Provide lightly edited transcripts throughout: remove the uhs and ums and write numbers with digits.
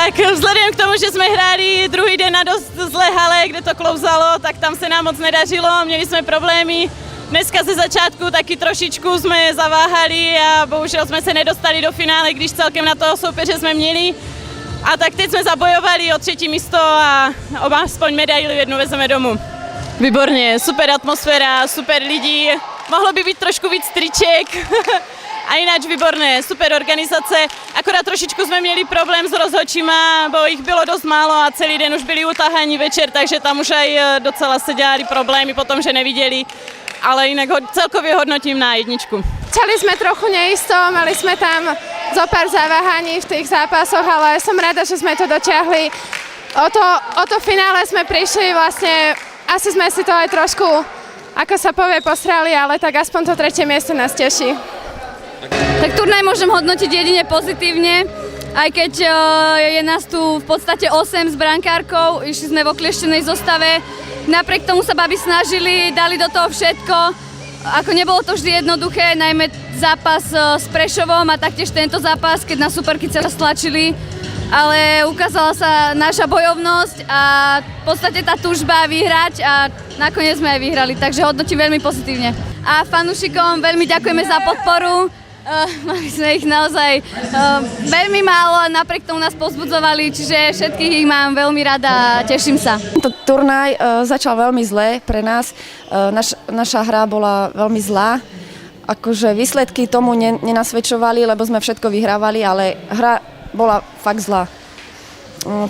Tak vzhledem k tomu, že jsme hráli druhý den na dost zlé hale, kde to klouzalo, tak tam se nám moc nedařilo, měli jsme problémy. Dneska ze začátku taky trošičku jsme zaváhali a bohužel jsme se nedostali do finále, když celkem na toho soupeře jsme měli. A tak teď jsme zabojovali o 3. místo a aspoň medaili jednu vezmeme domů. Výborně, super atmosféra, super lidi, mohlo by být trošku víc triček. A jinak výborné, super organizace, akorát trošičku jsme měli problém s rozhodčíma, bo jich bylo dost málo a celý den už byli utahaní večer, takže tam už aj docela se dělali problémy potom, že neviděli, ale jinak celkově hodnotím na 1. Začali sme trochu neisto, mali sme tam zo pár zaváhaní v tých zápasoch, ale som rada, že sme to dotiahli. O to finále sme prišli vlastne, asi sme si to aj trošku, ako sa povie, posrali, ale tak aspoň to 3. miesto nás teší. Tak turnaj môžem hodnotiť jedine pozitívne, aj keď je nás tu v podstate 8 s brankárkou, išli sme v oklieštenej zostave, napriek tomu sa babi snažili, dali do toho všetko, ako nebolo to vždy jednoduché, najmä zápas s Prešovom a taktiež tento zápas, keď nás superky celé stlačili, ale ukázala sa naša bojovnosť a v podstate tá túžba vyhrať a nakoniec sme aj vyhrali, takže hodnotím veľmi pozitívne. A fanúšikom veľmi ďakujeme za podporu. Mali sme ich naozaj veľmi málo a napriek tomu nás povzbudzovali, čiže všetkých ich mám veľmi rada a teším sa. Turnaj začal veľmi zle pre nás, naša hra bola veľmi zlá, akože výsledky tomu nenasvedčovali, lebo sme všetko vyhrávali, ale hra bola fakt zlá.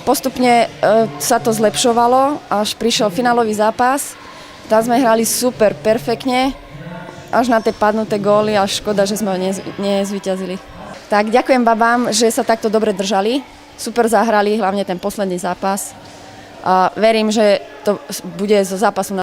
Postupne sa to zlepšovalo, až prišiel finálový zápas, tam sme hrali super, perfektne, až na tie padnuté góly a škoda, že sme ho nezvíťazili. Tak ďakujem babám, že sa takto dobre držali. Super zahrali, hlavne ten posledný zápas. A verím, že to bude zo zápasu na